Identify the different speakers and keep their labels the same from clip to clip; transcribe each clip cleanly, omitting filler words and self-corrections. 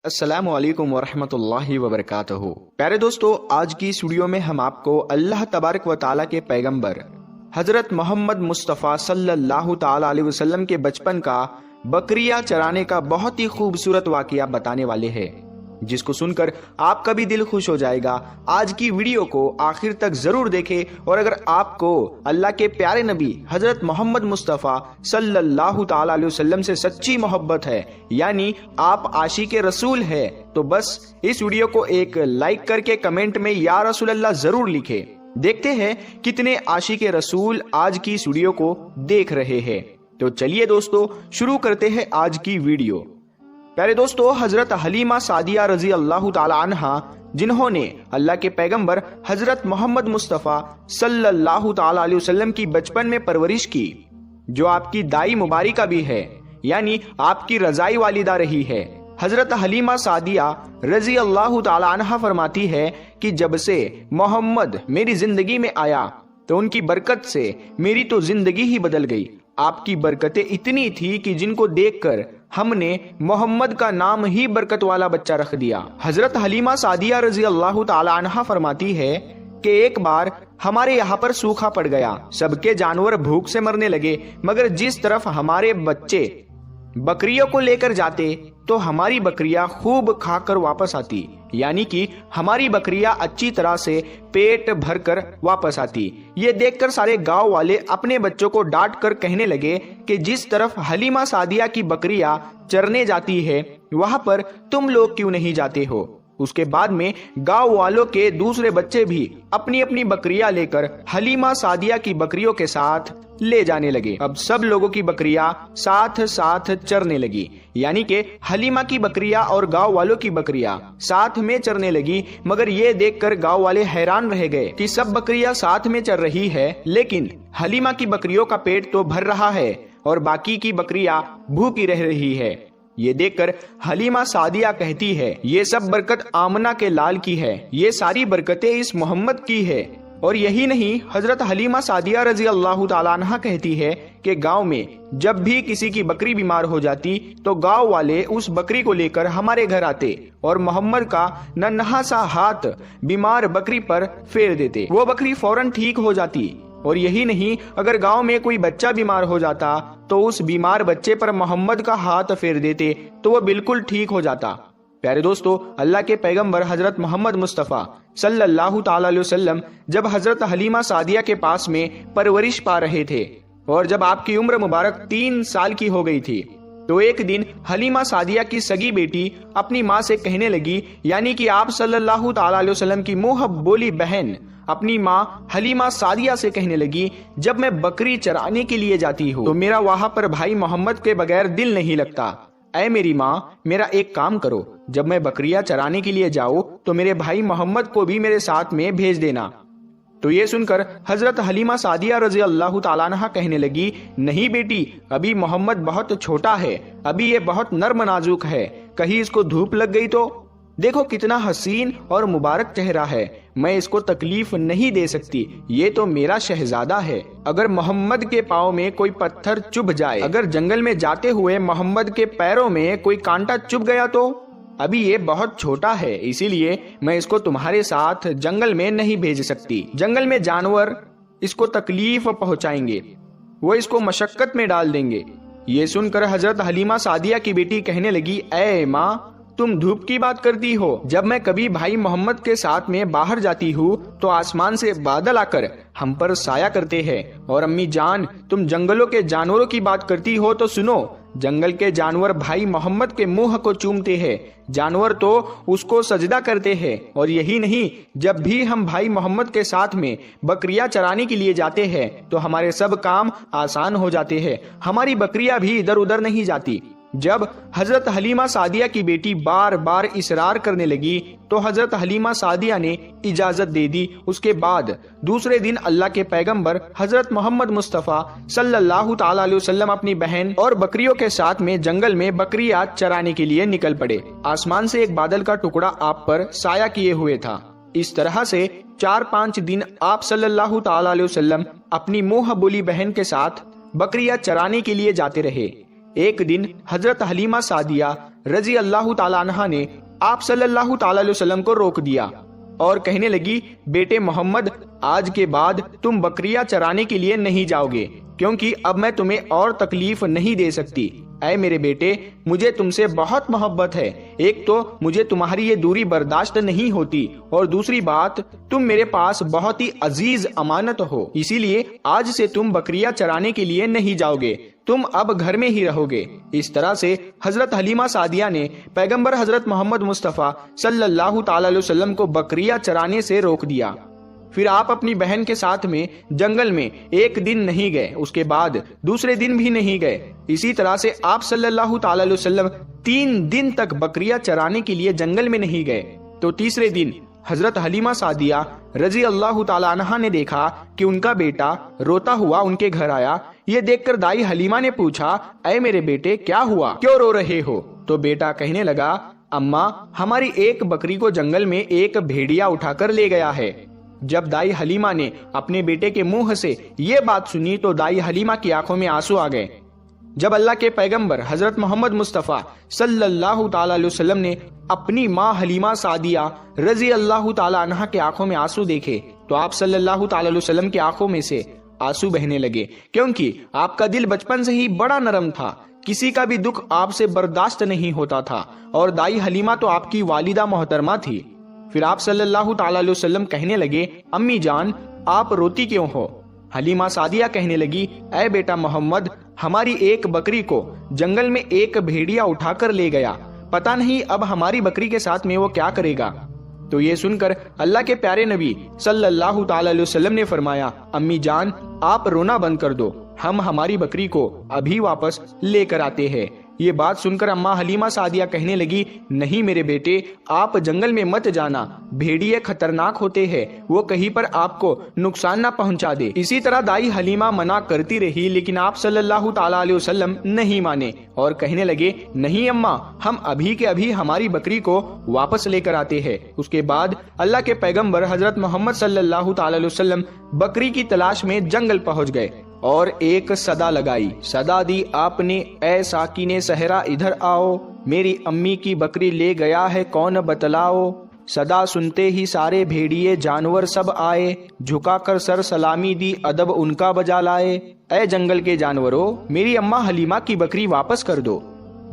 Speaker 1: अस्सलामु अलैकुम वरहमतुल्लाहि वबरकातुहू। प्यारे दोस्तों, आज की इस वीडियो में हम आपको अल्लाह तबारक व ताला के पैगंबर हजरत मोहम्मद मुस्तफ़ा सल्लल्लाहु ताला अलैहि वसल्लम के बचपन का बकरियां चराने का बहुत ही खूबसूरत वाकया बताने वाले हैं, जिसको सुनकर आपका भी दिल खुश हो जाएगा। आज की वीडियो को आखिर तक जरूर देखें और अगर आपको अल्लाह के प्यारे नबी हजरत मोहम्मद मुस्तफ़ा सल्लल्लाहु ताला अलैहि वसल्लम से सच्ची मोहब्बत है, यानी आप आशिक़े रसूल है, तो बस इस वीडियो को एक लाइक करके कमेंट में या रसूल अल्लाह जरूर लिखे। देखते हैं कितने आशिक़े रसूल आज की इस वीडियो को देख रहे हैं। तो चलिए दोस्तों, शुरू करते हैं आज की वीडियो। प्यारे दोस्तों, हजरत हलीमा सादिया रजी अल्लाह ताला अन्हा, जिन्होंने अल्लाह के पैगंबर हजरत मोहम्मद मुस्तफ़ा सल्लल्लाहु ताला अलैहि वसल्लम की बचपन में परवरिश की, जो आपकी दाई मुबारिका भी है, यानी आपकी रजाई वालिदा रही है। हजरत हलीमा सादिया रजी अल्लाह ताला अन्हा फरमाती है कि जब से मोहम्मद मेरी जिंदगी में आया तो उनकी बरकत से मेरी तो जिंदगी ही बदल गई। आपकी बरकतें इतनी थी कि जिनको देखकर हमने मोहम्मद का नाम ही बरकत वाला बच्चा रख दिया। हजरत हलीमा सादिया रजी अल्लाह ताला अन्हा फरमाती है कि एक बार हमारे यहाँ पर सूखा पड़ गया, सबके जानवर भूख से मरने लगे, मगर जिस तरफ हमारे बच्चे बकरियों को लेकर जाते तो हमारी बकरियां खूब खाकर वापस आती, यानी कि हमारी बकरियां अच्छी तरह से पेट भरकर वापस आती। ये देखकर सारे गांव वाले अपने बच्चों को डांट कर कहने लगे कि जिस तरफ हलीमा सादिया की बकरियां चरने जाती है वहां पर तुम लोग क्यों नहीं जाते हो। उसके बाद में गांव वालों के दूसरे बच्चे भी अपनी अपनी बकरियां लेकर हलीमा सादिया की बकरियों के साथ ले जाने लगे। अब सब लोगों की बकरियां साथ साथ चरने लगी, यानी कि हलीमा की बकरियां और गांव वालों की बकरियां साथ में चरने लगी। मगर ये देखकर गांव वाले हैरान रह गए कि सब बकरियां साथ में चर रही है, लेकिन हलीमा की बकरियों का पेट तो भर रहा है और बाकी की बकरियां भूखी रह रही है। ये देखकर हलीमा सादिया कहती है, ये सब बरकत आमना के लाल की है, ये सारी बरकतें इस मोहम्मद की है। और यही नहीं, हजरत हलीमा सादिया रजी अल्लाह ताला अन्हा कहती है कि गांव में जब भी किसी की बकरी बीमार हो जाती तो गांव वाले उस बकरी को लेकर हमारे घर आते और मोहम्मद का नन्हा सा हाथ बीमार बकरी पर फेर देते, वो बकरी फौरन ठीक हो जाती। और यही नहीं, अगर गांव में कोई बच्चा बीमार हो जाता तो उस बीमार बच्चे पर मोहम्मद का हाथ फेर देते तो वह बिल्कुल ठीक हो जाता। प्यारे दोस्तों, अल्लाह के पैगंबर हजरत मोहम्मद मुस्तफ़ा सल्लल्लाहु ताला अलैहि वसल्लम जब हजरत हलीमा सादिया के पास में परवरिश पा रहे थे और जब आपकी उम्र मुबारक 3 साल की हो गई थी, तो एक दिन हलीमा सादिया की सगी बेटी अपनी माँ से कहने लगी, यानी कि आप सल्लल्लाहु ताला अलैहि वसल्लम की मुंह बोली बहन अपनी माँ हलीमा सादिया से कहने लगी, जब मैं बकरी चराने के लिए जाती हूँ तो मेरा वहां पर भाई मोहम्मद के बगैर दिल नहीं लगता। ऐ मेरी माँ, मेरा एक काम करो, जब मैं बकरियां चराने के लिए जाऊँ तो मेरे भाई मोहम्मद को भी मेरे साथ में भेज देना। तो ये सुनकर हजरत हलीमा सादिया रजी अल्लाह ताला अन्हा कहने लगी, नहीं बेटी, अभी मोहम्मद बहुत छोटा है, अभी ये बहुत नर्म नाजुक है, कहीं इसको धूप लग गई तो देखो कितना हसीन और मुबारक चेहरा है, मैं इसको तकलीफ नहीं दे सकती, ये तो मेरा शहजादा है। अगर मोहम्मद के पाँव में कोई पत्थर चुभ जाए, अगर जंगल में जाते हुए मोहम्मद के पैरों में कोई कांटा चुभ गया तो अभी ये बहुत छोटा है, इसीलिए मैं इसको तुम्हारे साथ जंगल में नहीं भेज सकती। जंगल में जानवर इसको तकलीफ पहुंचाएंगे, वो इसको मशक्कत में डाल देंगे। ये सुनकर हजरत हलीमा सादिया की बेटी कहने लगी, ऐ माँ, तुम धूप की बात करती हो, जब मैं कभी भाई मोहम्मद के साथ में बाहर जाती हूँ तो आसमान से बादल आकर हम पर साया करते हैं। और अम्मी जान, तुम जंगलों के जानवरों की बात करती हो तो सुनो, जंगल के जानवर भाई मोहम्मद के मुंह को चूमते हैं, जानवर तो उसको सजदा करते हैं। और यही नहीं, जब भी हम भाई मोहम्मद के साथ में बकरियां चराने के लिए जाते हैं तो हमारे सब काम आसान हो जाते हैं, हमारी बकरियां भी इधर उधर नहीं जाती। जब हजरत हलीमा सादिया की बेटी बार बार इसरार करने लगी तो हजरत हलीमा सादिया ने इजाजत दे दी। उसके बाद दूसरे दिन अल्लाह के पैगंबर हजरत मोहम्मद मुस्तफ़ा सल्लल्लाहु ताला अलैहि वसल्लम अपनी बहन और बकरियों के साथ में जंगल में बकरियां चराने के लिए निकल पड़े। आसमान से एक बादल का टुकड़ा आप पर साया किए हुए था। इस तरह से 4-5 दिन आप सल्लल्लाहु ताला अलैहि वसल्लम अपनी मुंह बोली बहन के साथ बकरियां चराने के लिए जाते रहे। एक दिन हजरत हलीमा सादिया रजी अल्लाह ताला अन्हा ने आप सल्लल्लाहु ताला अलैहि वसल्लम को रोक दिया और कहने लगी, बेटे मोहम्मद, आज के बाद तुम बकरियां चराने के लिए नहीं जाओगे, क्योंकि अब मैं तुम्हें और तकलीफ नहीं दे सकती। ऐ मेरे बेटे, मुझे तुमसे बहुत मोहब्बत है। एक तो मुझे तुम्हारी ये दूरी बर्दाश्त नहीं होती, और दूसरी बात, तुम मेरे पास बहुत ही अजीज अमानत हो। इसीलिए आज से तुम बकरियां चराने के लिए नहीं जाओगे, तुम अब घर में ही रहोगे। इस तरह से हजरत हलीमा सादिया ने पैगंबर हजरत मोहम्मद मुस्तफ़ा सल्लल्लाहु ताला अलैहि वसल्लम को बकरियां चराने से रोक दिया। फिर आप अपनी बहन के साथ में जंगल में एक दिन नहीं गए, उसके बाद दूसरे दिन भी नहीं गए। इसी तरह से आप सल्लल्लाहु ताला अलैहि वसल्लम 3 दिन तक बकरियां चराने के लिए जंगल में नहीं गए। तो तीसरे दिन हजरत हलीमा सादिया रजी अल्लाह ताला अन्हा ने देखा कि उनका बेटा रोता हुआ उनके घर आया। ये देखकर दाई हलीमा ने पूछा, ऐ मेरे बेटे, क्या हुआ, क्यों रो रहे हो? तो बेटा कहने लगा, अम्मा, हमारी एक बकरी को जंगल में एक भेड़िया उठाकर ले गया है। जब दाई हलीमा ने अपने बेटे के मुंह से ये बात सुनी तो दाई हलीमा की आंखों में आंसू आ गए। जब अल्लाह के पैगंबर हजरत मोहम्मद मुस्तफ़ा सल्लल्लाहु ताला अलैहि वसल्लम ने अपनी माँ हलीमा सादिया रजी अल्लाह ताला अन्हा के आंखों में आंसू देखे तो आप सल्लल्लाहु ताला अलैहि वसल्लम की आंखों में से आंसू बहने लगे, क्योंकि आपका दिल बचपन से ही बड़ा नरम था, किसी का भी दुख आपसे बर्दाश्त नहीं होता था, और दाई हलीमा तो आपकी वालिदा मोहतरमा थी। फिर आप सल्लल्लाहु ताला अलैहि वसल्लम कहने लगे, अम्मी जान, आप रोती क्यों हो? हलीमा सादिया कहने लगी, ऐ बेटा मोहम्मद, हमारी एक बकरी को जंगल में एक भेड़िया उठाकर ले गया, पता नहीं अब हमारी बकरी के साथ में वो क्या करेगा। तो ये सुनकर अल्लाह के प्यारे नबी सल्लल्लाहु ताला अलैहि वसल्लम ने फरमाया, अम्मी जान, आप रोना बंद कर दो, हम हमारी बकरी को अभी वापस लेकर आते हैं। ये बात सुनकर अम्मा हलीमा सादिया कहने लगी, नहीं मेरे बेटे, आप जंगल में मत जाना, भेड़िए खतरनाक होते हैं, वो कहीं पर आपको नुकसान ना पहुंचा दे। इसी तरह दाई हलीमा मना करती रही, लेकिन आप सल्लल्लाहु ताला अलैहि वसल्लम नहीं माने और कहने लगे, नहीं अम्मा, हम अभी के अभी हमारी बकरी को वापस लेकर आते हैं। उसके बाद अल्लाह के पैगंबर हजरत मोहम्मद सल्लल्लाहु ताला अलैहि वसल्लम बकरी की तलाश में जंगल पहुंच गए और एक सदा लगाई। सदा दी आपने, ऐ साकिने सहरा इधर आओ, मेरी अम्मी की बकरी ले गया है कौन बतलाओ। सदा सुनते ही सारे भेड़िए जानवर सब आए, झुकाकर सर सलामी दी अदब उनका बजा लाए। ऐ जंगल के जानवरों, मेरी अम्मा हलीमा की बकरी वापस कर दो।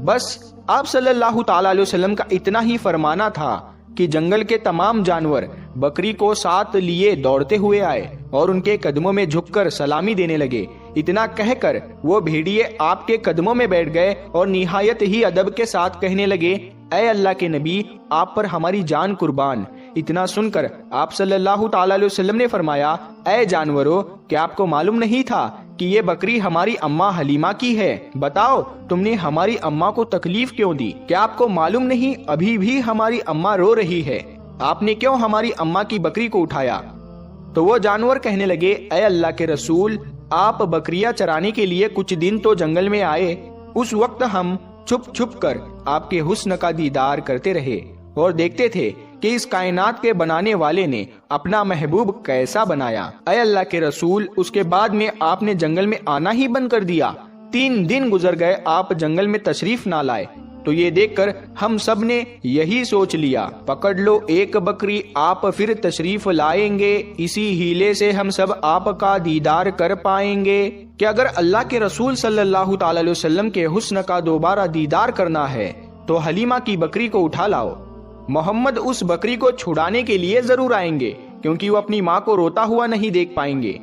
Speaker 1: बस आप सल्लल्लाहु ताला अलैहि वसल्लम का इतना ही फरमाना था कि जंगल के तमाम जानवर बकरी को साथ लिए दौड़ते हुए आए और उनके कदमों में झुककर सलामी देने लगे। इतना कहकर वो भेड़िए आपके कदमों में बैठ गए और निहायत ही अदब के साथ कहने लगे, ऐ अल्लाह के नबी, आप पर हमारी जान कुर्बान। इतना सुनकर आप सल्लल्लाहु ताला अलैहि वसल्लम ने फरमाया, ऐ जानवरों, क्या आपको मालूम नहीं था कि ये बकरी हमारी अम्मा हलीमा की है? बताओ, तुमने हमारी अम्मा को तकलीफ क्यों दी? क्या आपको मालूम नहीं अभी भी हमारी अम्मा रो रही है? आपने क्यों हमारी अम्मा की बकरी को उठाया? तो वो जानवर कहने लगे, ऐ अल्लाह के रसूल, आप बकरियां चराने के लिए कुछ दिन तो जंगल में आए, उस वक्त हम छुप छुप कर आपके हुस्न का दीदार करते रहे और देखते थे कि इस कायनात के बनाने वाले ने अपना महबूब कैसा बनाया। ऐ अल्लाह के रसूल, उसके बाद में आपने जंगल में आना ही बंद कर दिया। 3 दिन गुजर गए, आप जंगल में तशरीफ ना लाए। तो ये देखकर हम सब ने यही सोच लिया, पकड़ लो एक बकरी, आप फिर तशरीफ लाएंगे, इसी हीले से हम सब आपका दीदार कर पाएंगे। कि अगर अल्लाह के रसूल सल्लल्लाहु ताला अलैहि वसल्लम के हुस्न का दोबारा दीदार करना है तो हलीमा की बकरी को उठा लाओ। मोहम्मद उस बकरी को छुड़ाने के लिए जरूर आएंगे, क्योंकि वो अपनी माँ को रोता हुआ नहीं देख पाएंगे,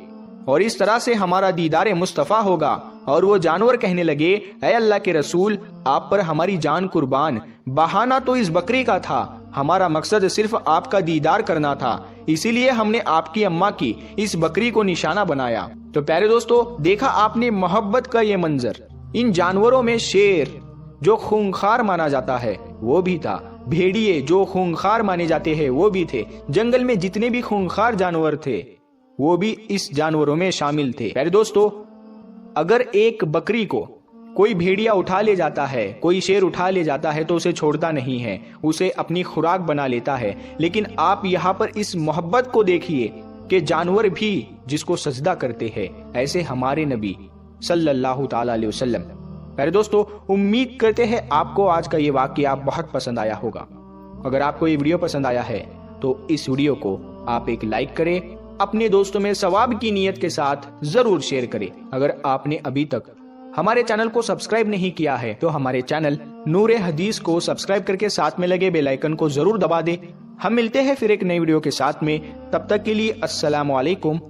Speaker 1: और इस तरह से हमारा दीदार मुस्तफ़ा होगा। और वो जानवर कहने लगे, ऐ अल्लाह के रसूल, आप पर हमारी जान कुर्बान, बहाना तो इस बकरी का था, हमारा मकसद सिर्फ आपका दीदार करना था, इसीलिए हमने आपकी अम्मा की इस बकरी को निशाना बनाया। तो प्यारे दोस्तों, देखा आपने मोहब्बत का ये मंजर। इन जानवरों में शेर जो खूंखार माना जाता है वो भी था, भेड़िए जो खूंखार माने जाते हैं वो भी थे, जंगल में जितने भी खूंखार जानवर थे वो भी इस जानवरों में शामिल थे। प्यारे दोस्तों, अगर एक बकरी को कोई भेड़िया उठा ले जाता है, कोई शेर उठा ले जाता है तो उसे छोड़ता नहीं है, उसे अपनी खुराक बना लेता है। लेकिन आप यहाँ पर इस मोहब्बत को देखिए कि जानवर भी जिसको सजदा करते हैं, ऐसे हमारे नबी सल्लल्लाहु ताला अलैहि वसल्लम प्यारे दोस्तों, उम्मीद करते हैं आपको आज का ये वाकया बहुत पसंद आया होगा। अगर आपको ये वीडियो पसंद आया है तो इस वीडियो को आप एक लाइक करें, अपने दोस्तों में सवाब की नीयत के साथ जरूर शेयर करें। अगर आपने अभी तक हमारे चैनल को सब्सक्राइब नहीं किया है तो हमारे चैनल नूर हदीस को सब्सक्राइब करके साथ में लगे बेल आइकन को जरूर दबा दें। हम मिलते हैं फिर एक नई वीडियो के साथ में, तब तक के लिए अस्सलाम वालेकुम।